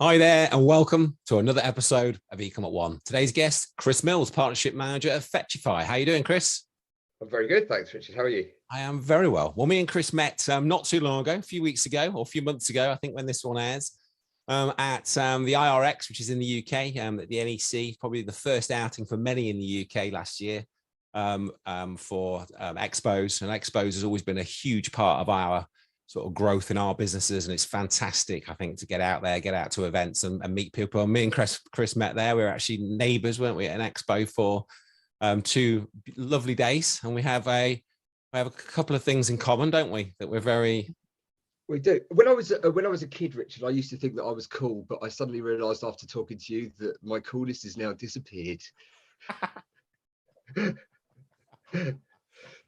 Hi there, and welcome to another episode of eCommerce at One. Today's guest, Chris Mills, Partnership Manager at Fetchify. How are you doing, Chris? I'm very good, thanks, Richard. How are you? I am very well. Well, me and Chris met not too long ago, a few weeks ago, or a few months ago, I think, when this one airs, at the IRX, which is in the UK, at the NEC, probably the first outing for many in the UK last year for expos. And expos has always been a huge part of our sort of growth in our businesses, and it's fantastic, I think, to get out there, get out to events and meet people. And me and Chris met there. We were actually neighbours, weren't we, at an expo for 2 lovely days, and we have a couple of things in common, don't we? That we're very. We do. When I was a kid, Richard, I used to think that I was cool, but I suddenly realised after talking to you that my coolness has now disappeared.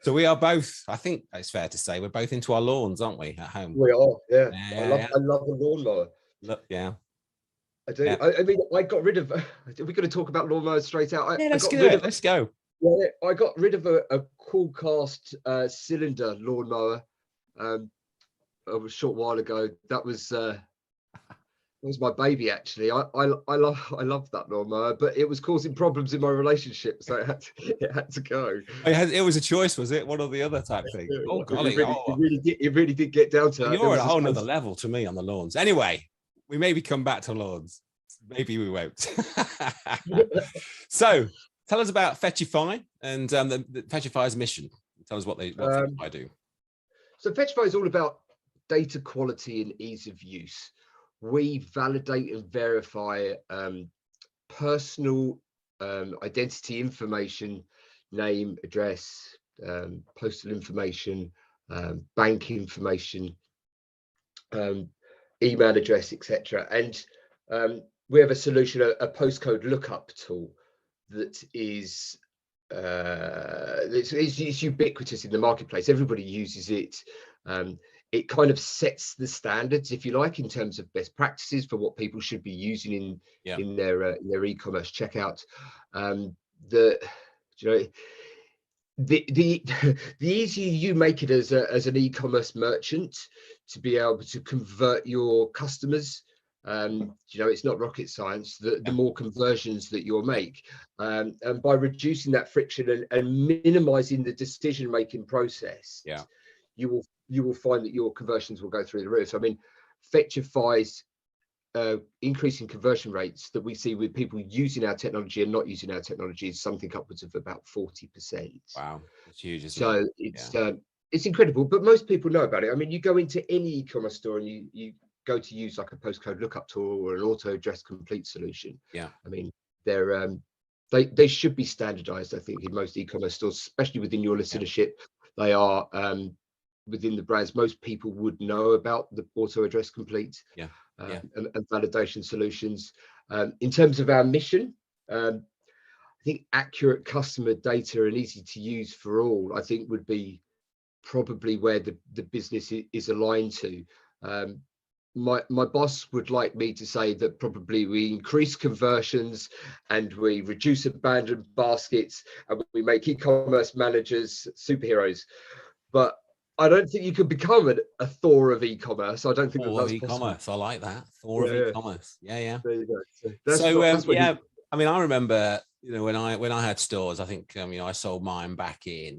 So we are both, I think it's fair to say, we're both into our lawns, aren't we, at home? We are, yeah. I love a lawnmower. Yeah. I do. Yeah. I mean, I got rid of. Are we going to talk about lawnmowers straight out? Let's go. Yeah, I got rid of a cool cast cylinder lawnmower a short while ago. That was my baby, actually. I love that lawnmower, but it was causing problems in my relationship, so it had to go. It was a choice, was it? One or the other type thing. Oh, golly. It really did get down to that. You're at a whole nother level to me on the lawns. Anyway, we maybe come back to lawns. Maybe we won't. So tell us about Fetchify and the Fetchify's mission. Tell us what Fetchify do. So Fetchify is all about data quality and ease of use. We validate and verify personal identity information, name, address, postal information, bank information, email address, etc. And we have a solution, a postcode lookup tool that is it's ubiquitous in the marketplace. Everybody uses it. It kind of sets the standards, if you like, in terms of best practices for what people should be using in their e-commerce checkout. The easier you make it as an e-commerce merchant to be able to convert your customers, it's not rocket science. The more conversions that you'll make, and by reducing that friction and minimizing the decision-making process, you will find that your conversions will go through the roof. I mean, Fetchify's increasing conversion rates that we see with people using our technology and not using our technology is something upwards of about 40%. Wow, that's huge. So it's incredible, but most people know about it. I mean, you go into any e-commerce store and you go to use like a postcode lookup tool or an auto address complete solution. Yeah, I mean, they should be standardized. I think in most e-commerce stores, especially within your listenership, they are. Within the brands, most people would know about the auto address complete and validation solutions. In terms of our mission, I think accurate customer data and easy to use for all, I think, would be probably where the business is aligned to. My boss would like me to say that probably we increase conversions and we reduce abandoned baskets and we make e-commerce managers superheroes. But I don't think you could become a Thor of e-commerce. I don't think that's possible. I like that. Thor of e-commerce. Yeah. There you go. I mean, I remember, when I had stores, I think, I sold mine back in,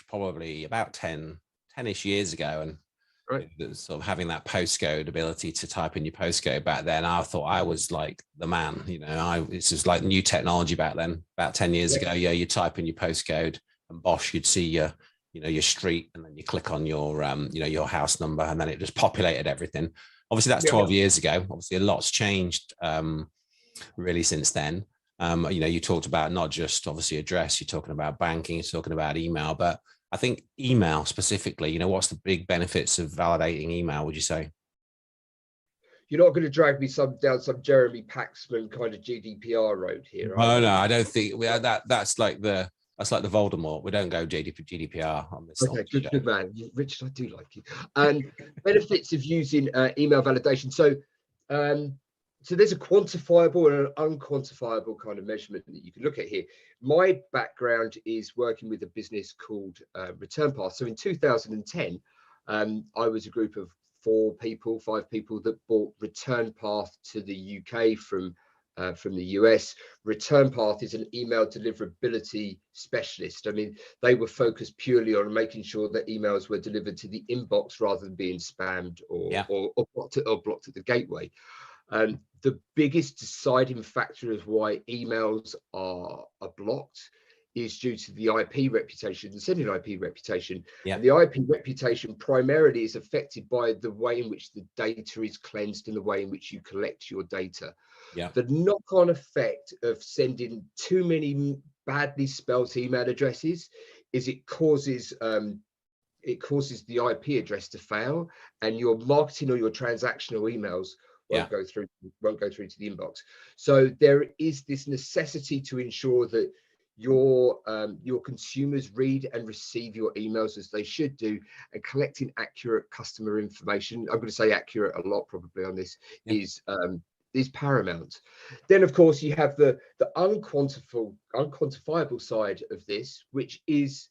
probably about 10-ish years ago. And sort of having that postcode ability to type in your postcode back then, I thought I was like the man, it's just like new technology back then, about 10 years ago. You type in your postcode and bosh, you'd see your street, and then you click on your your house number, and then it just populated everything. Obviously that's 12 years ago. Obviously a lot's changed really since then. You talked about not just obviously address, you're talking about banking, you're talking about email, but I think email specifically, what's the big benefits of validating email, would you say? You're not going to drag me down some Jeremy Paxman kind of GDPR road here. No, I don't think that's like the Voldemort. We don't go GDPR on this. Okay, good man. Richard, I do like you. And benefits of using email validation. So there's a quantifiable and an unquantifiable kind of measurement that you can look at here. My background is working with a business called Return Path. So in 2010, I was a group of 5 people that bought Return Path to the UK from the US. Return Path is an email deliverability specialist. I mean, they were focused purely on making sure that emails were delivered to the inbox rather than being spammed or blocked at the gateway. The biggest deciding factor of why emails are blocked is due to the IP reputation, the sending IP reputation. And the IP reputation primarily is affected by the way in which the data is cleansed and the way in which you collect your data. The knock-on effect of sending too many badly spelled email addresses is it causes the IP address to fail, and your marketing or your transactional emails won't go through to the inbox. So there is this necessity to ensure that your consumers read and receive your emails as they should do, and collecting accurate customer information, I'm going to say accurate a lot probably on this, is paramount. Then of course you have the unquantifiable side of this, which is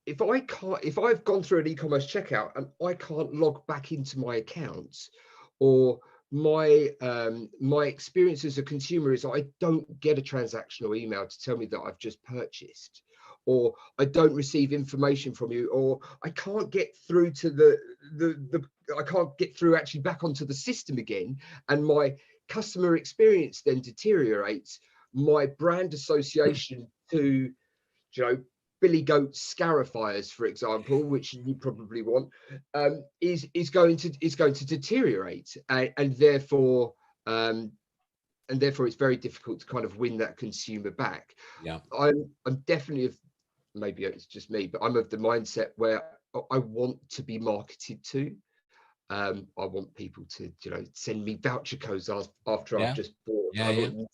if I've gone through an e-commerce checkout and I can't log back into my accounts, or my experience as a consumer is I don't get a transactional email to tell me that I've just purchased, or I don't receive information from you, or I can't get through to I can't get through actually back onto the system again, and my customer experience then deteriorates, my brand association to, Billy Goat scarifiers, for example, which you probably want, is going to deteriorate, and therefore it's very difficult to kind of win that consumer back. I'm definitely maybe it's just me, but I'm of the mindset where I want to be marketed to. I want people to, send me voucher codes after I've just bought.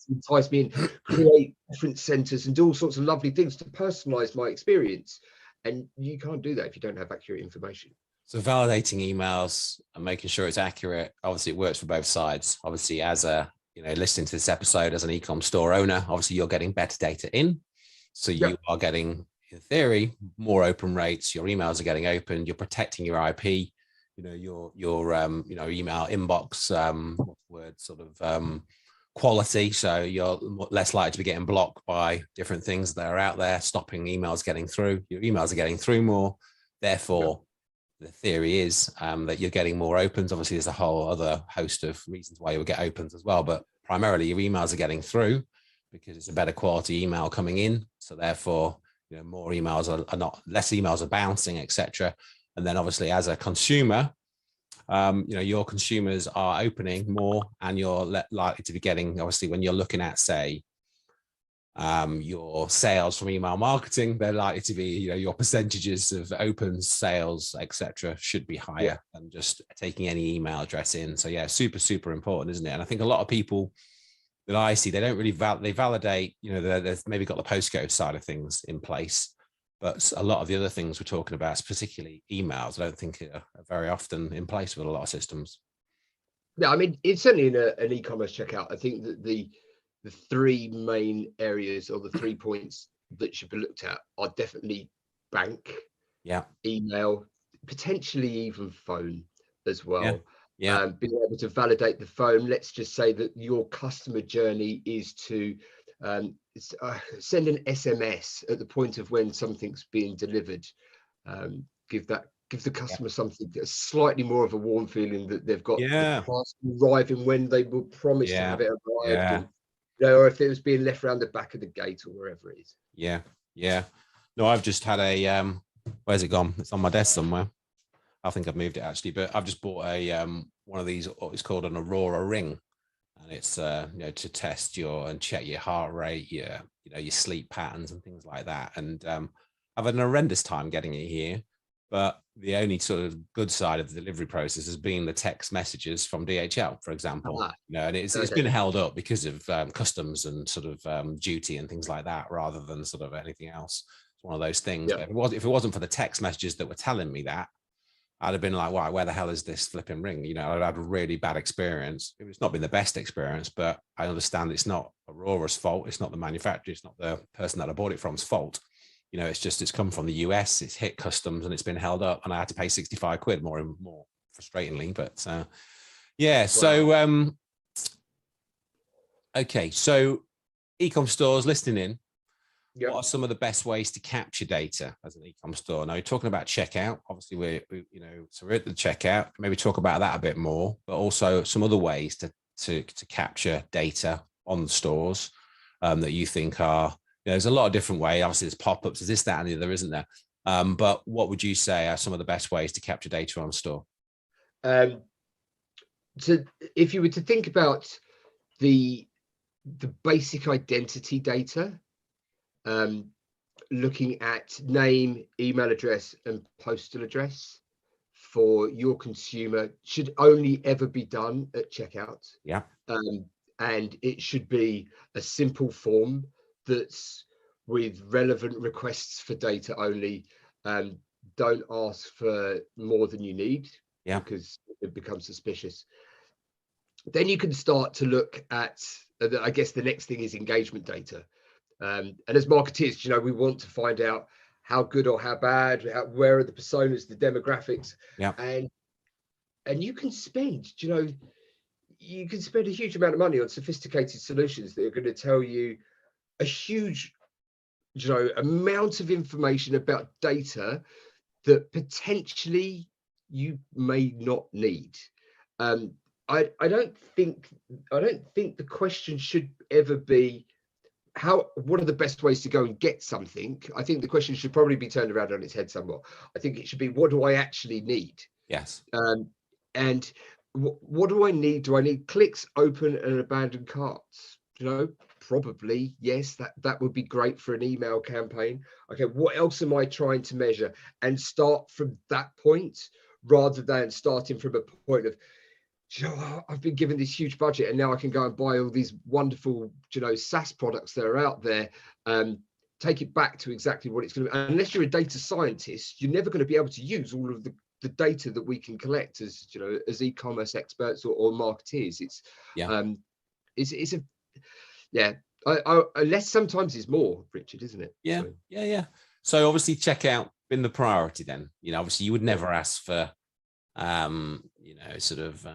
Entice me in, create different centers and do all sorts of lovely things to personalize my experience. And you can't do that if you don't have accurate information. So validating emails and making sure it's accurate, obviously it works for both sides. Obviously, as a, listening to this episode as an e-com store owner, obviously you're getting better data in. So you are getting, in theory, more open rates. Your emails are getting opened. You're protecting your IP. Your email inbox quality, so you're less likely to be getting blocked by different things that are out there, stopping emails getting through. Your emails are getting through more, therefore the theory is that you're getting more opens. Obviously there's a whole other host of reasons why you would get opens as well, but primarily your emails are getting through because it's a better quality email coming in, so therefore more emails are not, less emails are bouncing, etc. And then obviously as a consumer, your consumers are opening more, and you're likely to be getting, obviously when you're looking at, say, your sales from email marketing, they're likely to be, your percentages of opens, sales, etc. should be higher than just taking any email address in. So super, super important, isn't it? And I think a lot of people that I see, they don't really they validate, they've maybe got the postcode side of things in place, but a lot of the other things we're talking about, particularly emails, I don't think are very often in place with a lot of systems. Yeah, I mean, it's certainly in an e-commerce checkout. I think that the three main areas, or the 3 points that should be looked at, are definitely bank, email, potentially even phone as well. Being able to validate the phone. Let's just say that your customer journey is to send an SMS at the point of when something's being delivered. Give the customer something that's slightly more of a warm feeling that they've got the parcel arriving when they were promised to have it arrived, and, or if it was being left around the back of the gate or wherever it is. No, I've just had a where's it gone? It's on my desk somewhere. I think I've moved it actually, but I've just bought a one of these, it's called an Aurora ring. And it's to test and check your heart rate, your sleep patterns and things like that. And I've had an horrendous time getting it here, but the only sort of good side of the delivery process has been the text messages from DHL, for example. And it's been held up because of customs and sort of duty and things like that, rather than sort of anything else. It's one of those things. But if it wasn't for the text messages that were telling me that, I'd have been like, wow, where the hell is this flipping ring? I'd had a really bad experience. It's not been the best experience, but I understand it's not Aurora's fault. It's not the manufacturer. It's not the person that I bought it from's fault. you know, it's come from the US, it's hit customs and it's been held up, and I had to pay 65 quid more frustratingly. But yeah, so okay, so e-com stores listening in. Yep. What are some of the best ways to capture data as an e-com store? Now, you're talking about checkout. Obviously, so we're at the checkout. Maybe talk about that a bit more, but also some other ways to capture data on the stores that you think are. There's a lot of different ways. Obviously, there's pop-ups. There's this, that, and the other, isn't there? But what would you say are some of the best ways to capture data on store? So, if you were to think about the basic identity data, looking at name, email address, and postal address for your consumer should only ever be done at checkout. Yeah. And it should be a simple form that's with relevant requests for data only. Don't ask for more than you need, because it becomes suspicious. Then you can start to look at, I guess the next thing is engagement data. And as marketeers, you know, we want to find out how good or how bad, where are the personas, the demographics, and you can spend, you know, you can spend a huge amount of money on sophisticated solutions that are going to tell you a huge, you know, amount of information about data that potentially you may not need. I don't think the question should ever be what are the best ways to go and get something. I think the question should probably be turned around on its head somewhat. I think it should be, what do I actually need? Yes. And what do I need? Do I need clicks, open and abandoned carts? You know, probably yes, that would be great for an email campaign. Okay, what else am I trying to measure? And start from that point rather than starting from a point of, you know, I've been given this huge budget and now I can go and buy all these wonderful, you know, SaaS products that are out there. Take it back to exactly what it's going to be. Unless you're a data scientist, you're never going to be able to use all of the data that we can collect as, you know, as e-commerce experts or marketeers. Less sometimes is more, Richard, isn't it? Yeah. So obviously checkout been the priority then. You know, obviously you would never ask for you know, sort of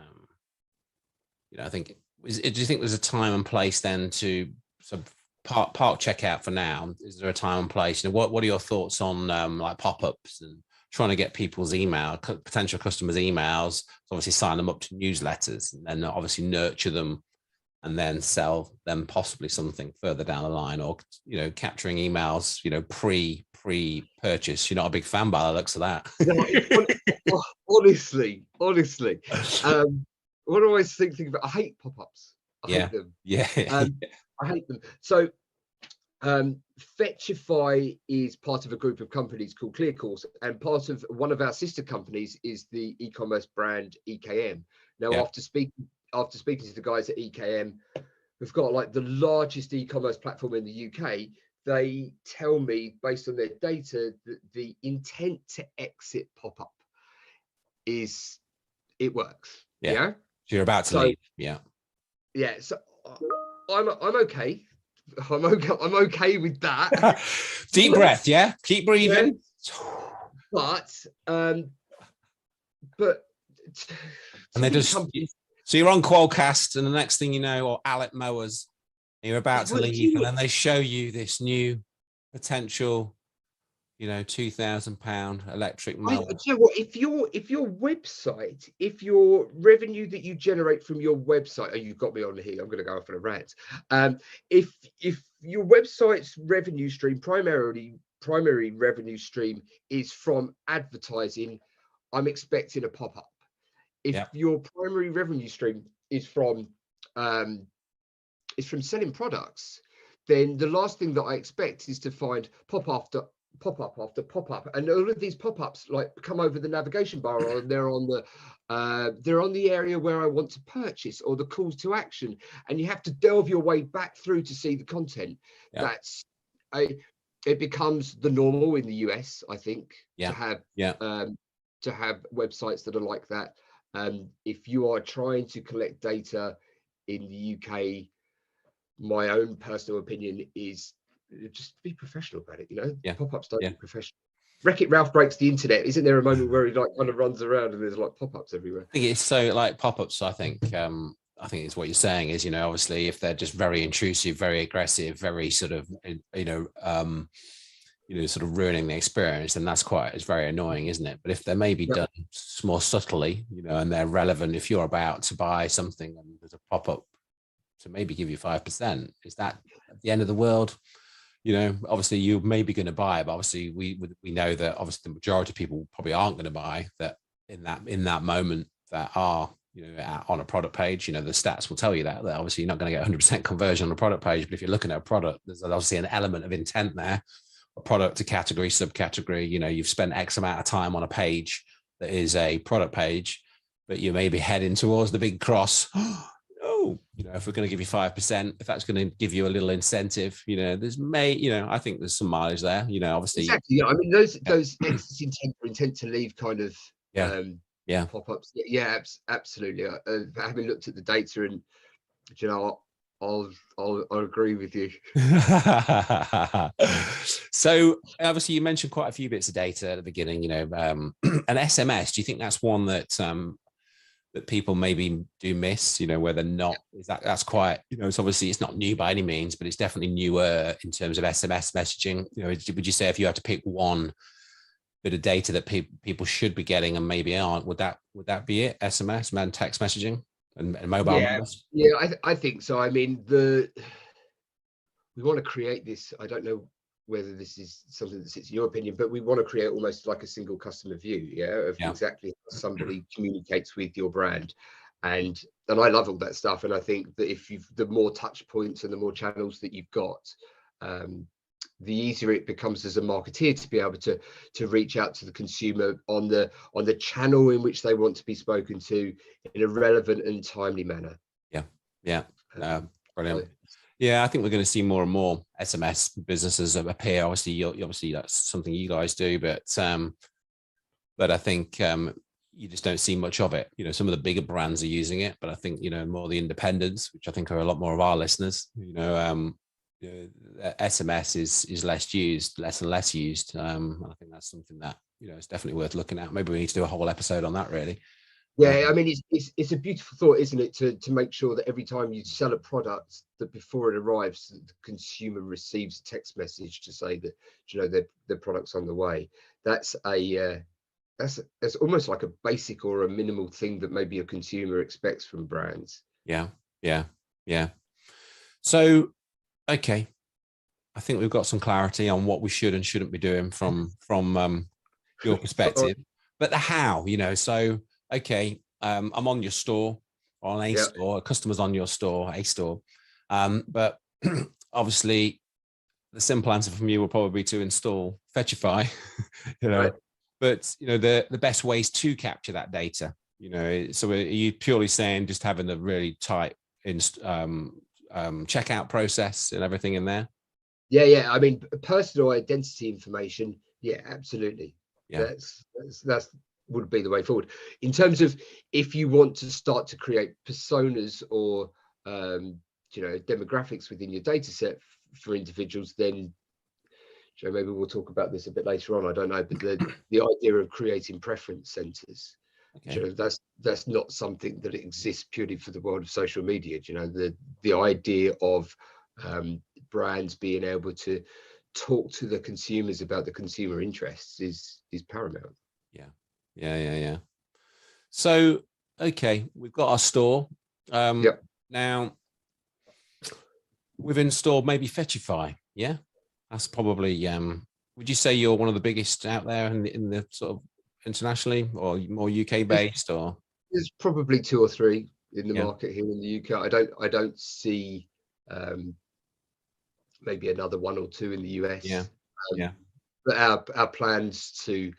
you know, I think, do you think there's a time and place then to sort of park checkout for now? Is there a time and place? You know, what are your thoughts on like pop-ups and trying to get people's potential customers' emails, obviously sign them up to newsletters, and then obviously nurture them and then sell them possibly something further down the line, or, you know, capturing emails, you know, pre-purchase. You're not a big fan by the looks of that. No, honestly. What do I think about? I hate pop-ups. I hate them. I hate them. So Fetchify is part of a group of companies called ClearCourse, and part of one of our sister companies is the e-commerce brand EKM. Now, after speaking to the guys at EKM, who've got like the largest e-commerce platform in the UK, they tell me, based on their data, that the intent to exit pop-up is, it works. Yeah. So you're about to leave. Yeah. So I'm okay. I'm okay with that. Deep breath. Yeah. Keep breathing. But and they just companies, so you're on Qualcast, and the next thing you know, or Alec Mowers, you're about to leave, and then they show you this new potential, you know, £2,000 electric mower. You know what? If your website, if your revenue that you generate from your website, you've got me on here, I'm going to go off on a rant. If your website's revenue stream, primary revenue stream, is from advertising, I'm expecting a pop-up. If your primary revenue stream is from selling products, then the last thing that I expect is to find pop-up after pop-up, and all of these pop-ups like come over the navigation bar, or they're on the area where I want to purchase, or the calls to action, and you have to delve your way back through to see the content. It becomes the normal in the US, I think, to have websites that are like that. If you are trying to collect data in the UK, my own personal opinion is just be professional about it. You know, Yeah. pop-ups don't Yeah. be professional. Wreck-It Ralph breaks the internet. Isn't there a moment where he like kind of runs around and there's like pop-ups everywhere? I think it's so like pop-ups. I think it's what you're saying is, you know, obviously if they're just very intrusive, very aggressive, very sort of, sort of ruining the experience, then it's very annoying, isn't it? But if they're maybe done more subtly, you know, and they're relevant, if you're about to buy something and there's a pop-up to maybe give you 5%, is that at the end of the world? You know, obviously you're maybe going to buy, but obviously we know that obviously the majority of people probably aren't going to buy that in that moment that are, you know, on a product page. You know, the stats will tell you that obviously you're not going to get 100% conversion on a product page, but if you're looking at a product, there's obviously an element of intent there, a product, a category, subcategory. You know, you've spent X amount of time on a page that is a product page, but you may be heading towards the big cross. Oh, you know, if we're going to give you 5%, if that's going to give you a little incentive, you know, I think there's some mileage there, you know, obviously. Exactly. Yeah. I mean, those exits intent to leave kind of pop-ups. Yeah, absolutely. Having looked at the data, and you know, I'll agree with you. So obviously you mentioned quite a few bits of data at the beginning, you know, an SMS. Do you think that's one that people maybe do miss, you know, where they're not, that's quite, you know, it's obviously, it's not new by any means, but it's definitely newer in terms of SMS messaging. You know, would you say if you had to pick one bit of data that people should be getting and maybe aren't, would that be it? SMS, text messaging and mobile numbers? Yeah, I think so. I mean, we want to create this, I don't know whether this is something that sits in your opinion, but we want to create almost like a single customer view, of exactly how somebody communicates with your brand. And I love all that stuff. And I think that if the more touch points and the more channels that you've got, the easier it becomes as a marketeer to be able to reach out to the consumer on the channel in which they want to be spoken to in a relevant and timely manner. Brilliant. Yeah, I think we're going to see more and more SMS businesses appear. Obviously that's something you guys do, but I think you just don't see much of it. You know, some of the bigger brands are using it, but I think, you know, more the independents, which I think are a lot more of our listeners, you know, SMS is less and less used. I think that's something that, you know, it's definitely worth looking at. Maybe we need to do a whole episode on that, really. Yeah, I mean, it's a beautiful thought, isn't it, to make sure that every time you sell a product, that before it arrives, the consumer receives a text message to say that, you know, their product's on the way. That's almost like a basic or a minimal thing that maybe a consumer expects from brands. Yeah. So, okay, I think we've got some clarity on what we should and shouldn't be doing from your perspective, but the how, you know, so. Okay, I'm on your store, on a store, a customer's on your store, a store. But obviously, the simple answer from you will probably be to install Fetchify, you know. Right. But, you know, the best ways to capture that data, you know, so are you purely saying just having a really tight checkout process and everything in there? Yeah. I mean, personal identity information. Yeah, absolutely. Yeah. That's would be the way forward. In terms of if you want to start to create personas or you know, demographics within your data set for individuals, then Joe, maybe we'll talk about this a bit later on, I don't know, but the idea of creating preference centers, you know, that's not something that exists purely for the world of social media. You know, the idea of brands being able to talk to the consumers about the consumer interests is paramount. Yeah. So, okay, we've got our store. Now, we've installed maybe Fetchify. Yeah, that's probably. Would you say you're one of the biggest out there in the sort of internationally, or more UK based, or? There's probably 2 or 3 in the market here in the UK. I don't see maybe another 1 or 2 in the US. But our plans to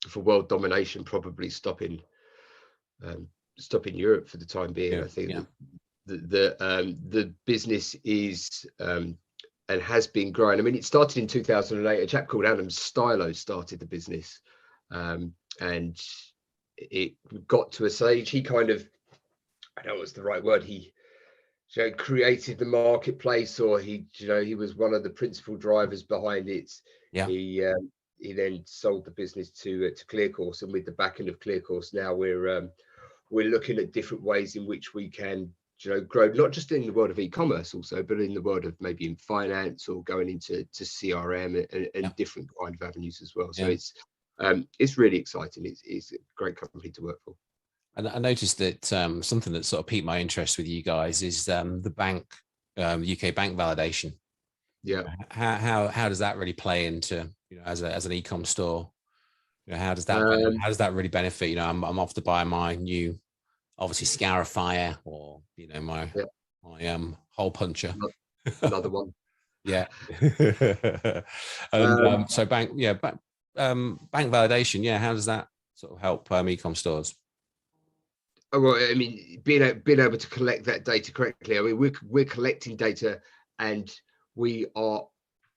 for world domination probably stop in Europe for the time being. I think the business is and has been growing. I mean, it started in 2008. A chap called Adam Stylo started the business, and it got to a stage. He kind of, I don't know what's the right word. He created the marketplace, or he was one of the principal drivers behind it. Yeah. He then sold the business to ClearCourse, and with the backing of ClearCourse, now we're looking at different ways in which we can grow, not just in the world of e-commerce also, but in the world of maybe in finance or going into CRM and different kind of avenues as well. So it's really exciting. It's a great company to work for. And I noticed that something that sort of piqued my interest with you guys is the bank, UK bank validation. Yeah. How does that really play into, as an e-com store? How does that really benefit? I'm off to buy my new, obviously, Scarify, or my hole puncher. Another one. Yeah. And so bank validation. Yeah. How does that sort of help e-com stores? Oh, well, I mean, being able to collect that data correctly. I mean, we're collecting data, and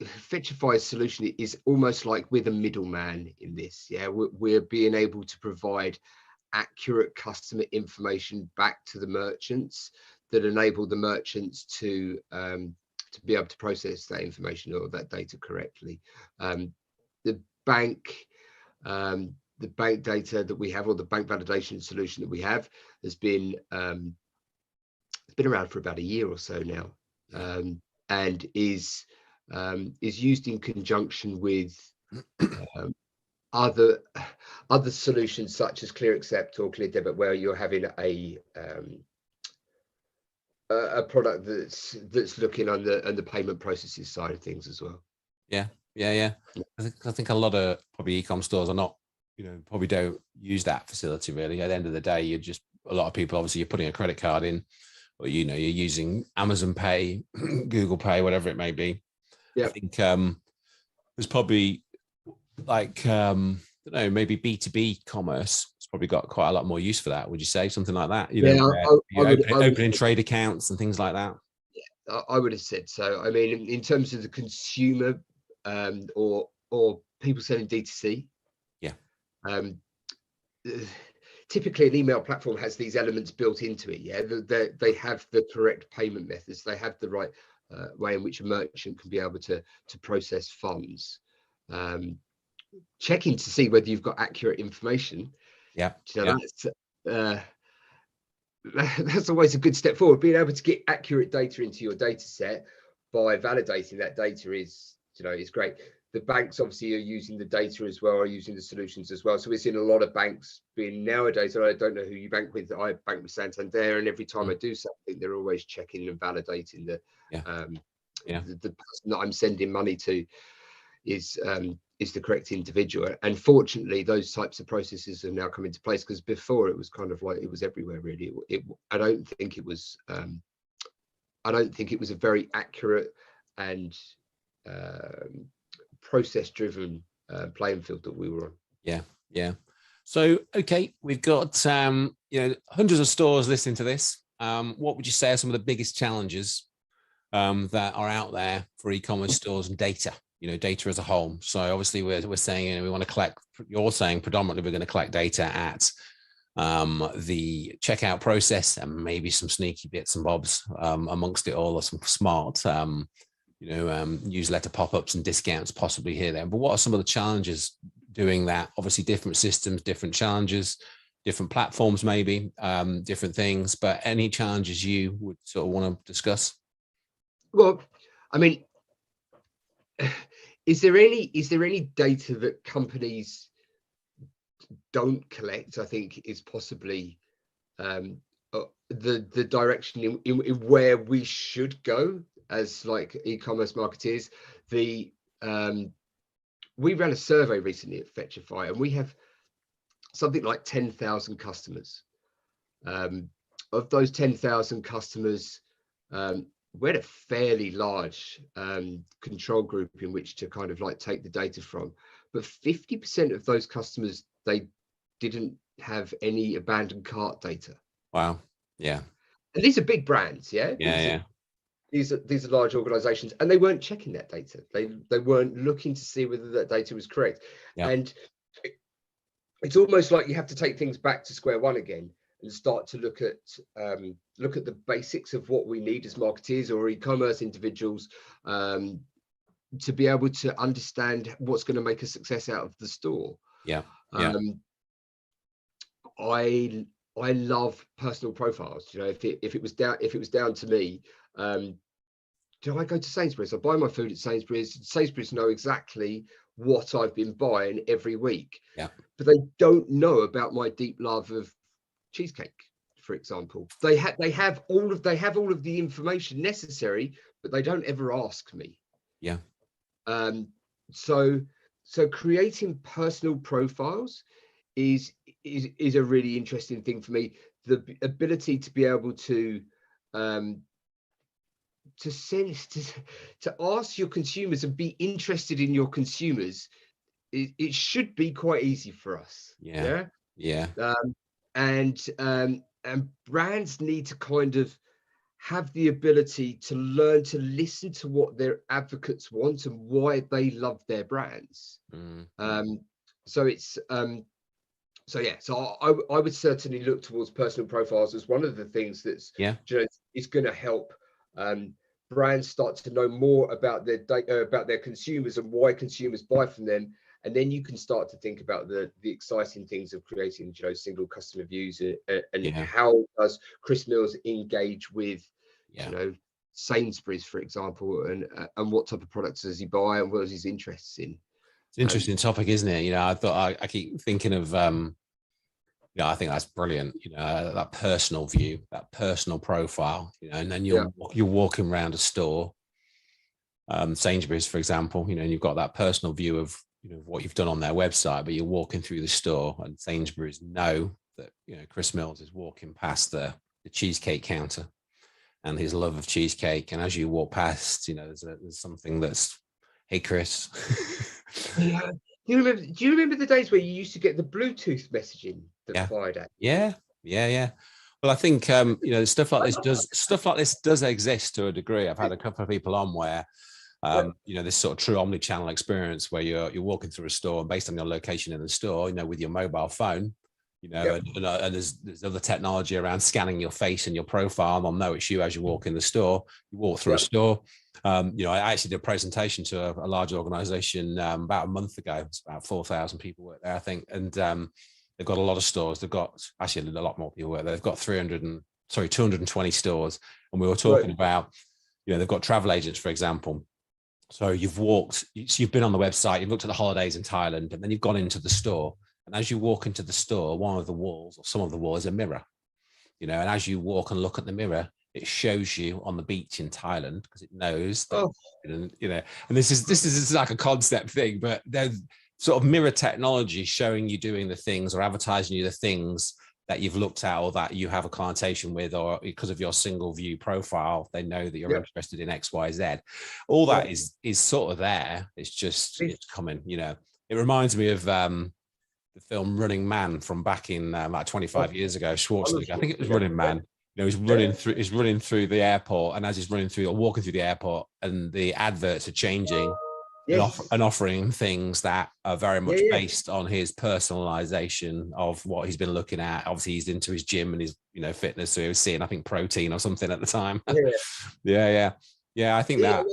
Fetchify's solution is almost like we're the middleman in this. Yeah, we're being able to provide accurate customer information back to the merchants that enable the merchants to be able to process that information or that data correctly. The bank data that we have, or the bank validation solution that we have, has been around for about a year or so now, and is used in conjunction with other solutions such as ClearAccept or ClearDebit, where you're having a product that's looking on the payment processes side of things as well. Yeah. I think a lot of probably e-com stores are not, probably don't use that facility really. At the end of the day, a lot of people, obviously, you're putting a credit card in, or you're using Amazon Pay, Google Pay, whatever it may be. Yeah. I think there's probably like I don't know, maybe B2B commerce. It's probably got quite a lot more use for that. Would you say something like that? Opening trade accounts and things like that. Yeah, I would have said so. I mean, in terms of the consumer, or people selling D2C. Yeah. Typically, an email platform has these elements built into it. Yeah, they have the correct payment methods. They have the right way in which a merchant can be able to process funds. Checking to see whether you've got accurate information. Yeah. That's always a good step forward. Being able to get accurate data into your data set by validating that data is great. The banks obviously are using the data as well, are using the solutions as well. So we're seeing a lot of banks being nowadays. I don't know who you bank with. I bank with Santander, and every time I do something, they're always checking and validating the person that I'm sending money to is the correct individual. And fortunately, those types of processes have now come into place, because before it was kind of like it was everywhere really. I don't think it was a very accurate and process-driven playing field that we were on. Yeah. So, okay, we've got hundreds of stores listening to this. What would you say are some of the biggest challenges that are out there for e-commerce stores and data? Data as a whole. So obviously we're saying we want to collect. You're saying predominantly we're going to collect data at the checkout process, and maybe some sneaky bits and bobs amongst it all, or some smart newsletter pop-ups and discounts possibly here then. But what are some of the challenges doing that? Obviously different systems, different challenges, different platforms, maybe different things, but any challenges you would sort of want to discuss? Well, I mean, is there any data that companies don't collect? I think is possibly the direction in where we should go as like e-commerce marketeers. We ran a survey recently at Fetchify, and we have something like 10,000 customers. Of those 10,000 customers, we had a fairly large control group in which to kind of like take the data from, but 50% of those customers, they didn't have any abandoned cart data. Wow. Yeah. And these are big brands. These are large organizations, and they weren't checking that data. They weren't looking to see whether that data was correct. And it's almost like you have to take things back to square one again and start to look at the basics of what we need as marketeers or e-commerce individuals, to be able to understand what's going to make a success out of the store. Yeah. I love personal profiles. You know, if it was down to me, do I go to Sainsbury's? I buy my food at Sainsbury's. Sainsbury's know exactly what I've been buying every week. Yeah. But they don't know about my deep love of cheesecake, for example. They have all of the information necessary, but they don't ever ask me. Yeah. So creating personal profiles is a really interesting thing for me. The ability to be able to ask your consumers and be interested in your consumers, it should be quite easy for us. Yeah. And brands need to kind of have the ability to learn to listen to what their advocates want and why they love their brands. So I would certainly look towards personal profiles as one of the things that's is going to help brands start to know more about their data, about their consumers and why consumers buy from them. And then you can start to think about the exciting things of creating, single customer views and how does Chris Mills engage with, Sainsbury's, for example, and what type of products does he buy and what is his interests in? It's an interesting topic, isn't it? I keep thinking of, I think that's brilliant. That personal view, that personal profile, and then you're walking around a store, Sainsbury's, for example, and you've got that personal view of, what you've done on their website, but you're walking through the store and Sainsbury's know that, Chris Mills is walking past the cheesecake counter and his love of cheesecake. And as you walk past, there's something that's, hey, Chris. Do you remember the days where you used to get the Bluetooth messaging that fired at? Yeah. Well, I think, stuff like this does exist to a degree. I've had a couple of people on where, this sort of true omni-channel experience where you're walking through a store and based on your location in the store, with your mobile phone, and there's other technology around scanning your face and your profile. They'll know it's you as you walk in the store. You walk through a store. I actually did a presentation to a large organization about a month ago. It's about 4,000 people work there, I think, and they've got a lot of stores. They've got actually a lot more people work there. They've got 220 stores, and we were talking about, they've got travel agents, for example. So you've been on the website, you've looked at the holidays in Thailand, and then you've gone into the store. And as you walk into the store, one of the walls or some of the walls is a mirror, and as you walk and look at the mirror, it shows you on the beach in Thailand because it knows that, and this is like a concept thing, but there's sort of mirror technology showing you doing the things or advertising you the things that you've looked at or that you have a connotation with, or because of your single view profile, they know that you're interested in X, Y, Z. All that is sort of there. It's coming, It reminds me of the film Running Man from back in like 25 years ago. Schwarzenegger, I think it was Running Man. He's running through the airport, and as he's running through or walking through the airport, and the adverts are changing. And offering things that are very much based on his personalization of what he's been looking at. Obviously, he's into his gym and his fitness, so he was seeing, I think, protein or something at the time. I think that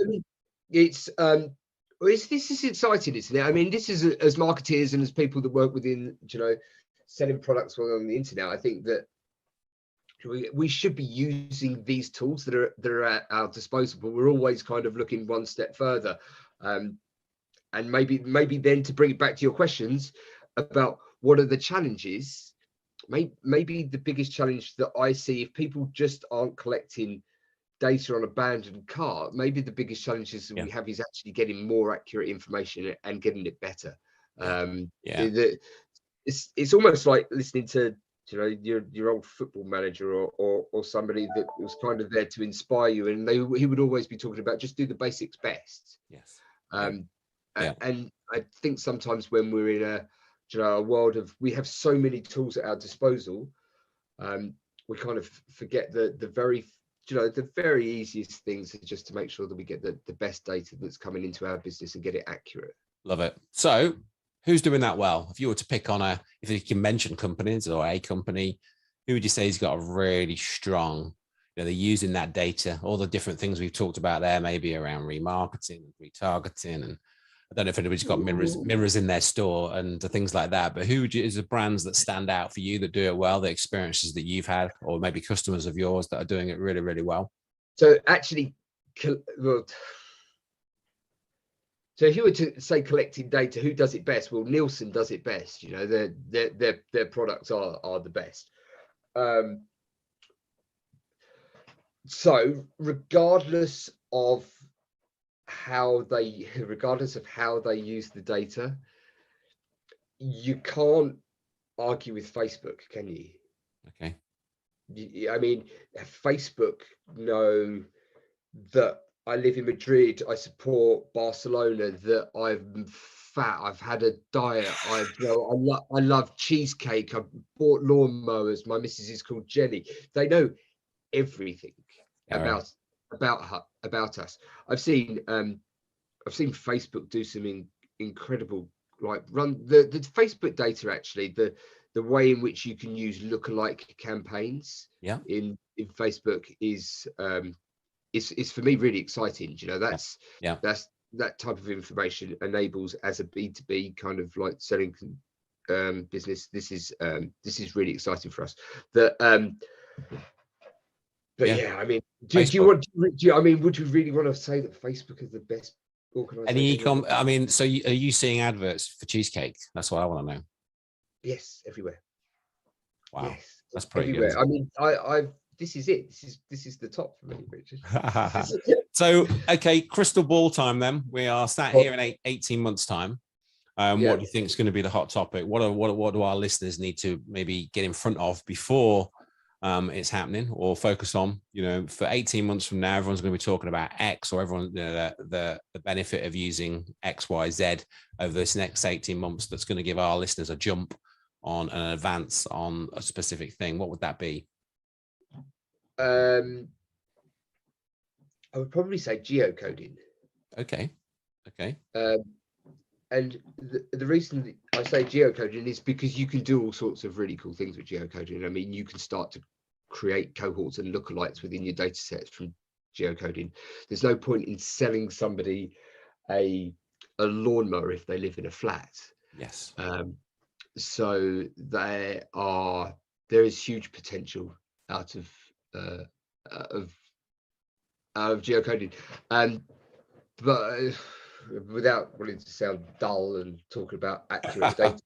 this is exciting, isn't it? I mean, this is as marketeers and as people that work within selling products on the internet. I think that we should be using these tools that are at our disposal, but we're always kind of looking one step further. And maybe then to bring it back to your questions about what are the challenges, maybe the biggest challenge that I see, if people just aren't collecting data on abandoned cart, maybe the biggest challenge we have is actually getting more accurate information and getting it better. It's almost like listening to your old football manager or somebody that was kind of there to inspire you, and he would always be talking about just do the basics best. And I think sometimes when we're in a world of, we have so many tools at our disposal, we kind of forget the very easiest things are just to make sure that we get the best data that's coming into our business and get it accurate. Love it. So who's doing that well? If you were to pick on if you can mention companies or a company who would you say has got a really strong, they're using that data, all the different things we've talked about there, maybe around remarketing, retargeting, and I don't know if anybody's got mirrors in their store and things like that, but who is the brands that stand out for you that do it well, the experiences that you've had, or maybe customers of yours that are doing it really, really well? So actually, well, so if you were to say collecting data, who does it best? Well, Nielsen does it best. Their products are the best. So regardless of how they use the data, you can't argue with Facebook, can you? Okay. I mean, Facebook know that I live in Madrid, I support Barcelona, that I'm fat, I've had a diet, I love cheesecake, I've bought lawnmowers, my missus is called Jenny. They know everything about us. I've seen Facebook do some incredible, like, run the Facebook data, actually, the way in which you can use lookalike campaigns in Facebook is for me really exciting. That's that type of information enables, as a B2B kind of like selling business. This is really exciting for us. But yeah, I mean, would you really want to say that Facebook is the best organization? Any e-com? I mean, so are you seeing adverts for cheesecake? That's what I want to know. Yes, everywhere. Wow, yes, that's pretty everywhere. good. I mean, this is it. This is the top for me, Richard. So, okay, crystal ball time. Then we are sat here in 18 months' time. What do you think is going to be the hot topic? What do our listeners need to maybe get in front of before it's happening, or focus on? For 18 months from now, everyone's going to be talking about X, or everyone, the benefit of using X, Y, Z over this next 18 months. That's going to give our listeners a jump on an advance on a specific thing. What would that be? I would probably say geocoding. Okay. And the reason I say geocoding is because you can do all sorts of really cool things with geocoding. I mean, you can start to create cohorts and lookalikes within your data sets from geocoding. There's no point in selling somebody a lawnmower if they live in a flat. Yes. So there is huge potential out of geocoding, but without wanting to sound dull and talking about accurate data,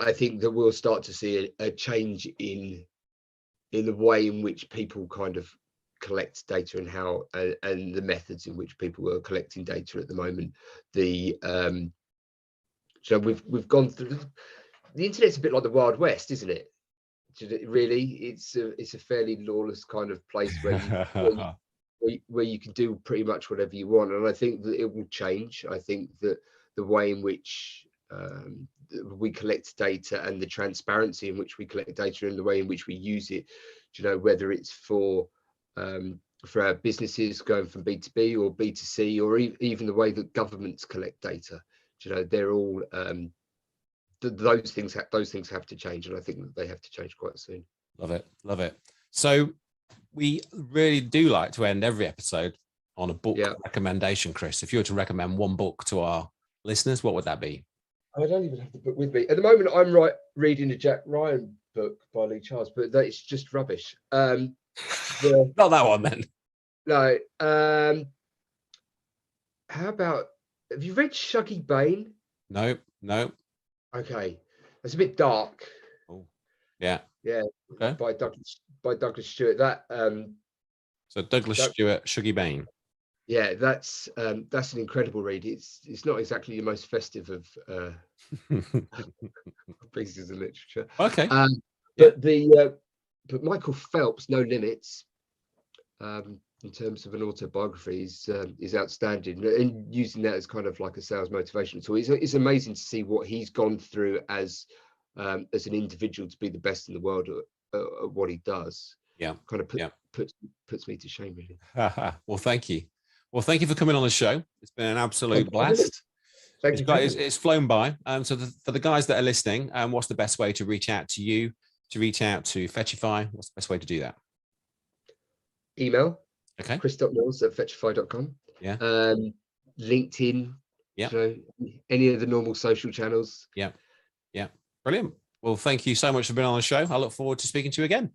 I think that we'll start to see a change in the way in which people kind of collect data, and how and the methods in which people are collecting data at the moment. So we've gone through the internet's a bit like the Wild West, isn't it? Really, it's a fairly lawless kind of place where you can do pretty much whatever you want, and I think that it will change. I think that the way in which we collect data, and the transparency in which we collect data, and the way in which we use it, whether it's for our businesses going from B2B or B2C, or even the way that governments collect data, they're all those things have to change, and I think that they have to change quite soon. Love it. So we really do like to end every episode on a book recommendation. Chris, if you were to recommend one book to our listeners, what would that be? I don't even have the book with me at the moment. I'm reading a Jack Ryan book by Lee Charles, but it's just rubbish. Not that one then. No. How about, have you read Shuggy Bain? No. Okay, it's a bit dark. Oh, yeah. Okay. By Douglas Stewart. So Douglas Stewart, Shuggy Bain. Yeah, that's an incredible read. It's not exactly the most festive of pieces of literature. Okay. But Michael Phelps' No Limits, in terms of an autobiography, is outstanding, and using that as kind of like a sales motivation tool. It's amazing to see what he's gone through as an individual to be the best in the world at what he does. Yeah, kind of puts me to shame, really. Well, thank you. Well, thank you for coming on the show. It's been an absolute blast. Thank you. It's flown by. So for the guys that are listening, what's the best way to reach out to you, to reach out to Fetchify, what's the best way to do that? Email. Okay. chris.mills@fetchify.com. Yeah. LinkedIn. Yeah. So any of the normal social channels. Yeah. Yeah. Brilliant. Well, thank you so much for being on the show. I look forward to speaking to you again.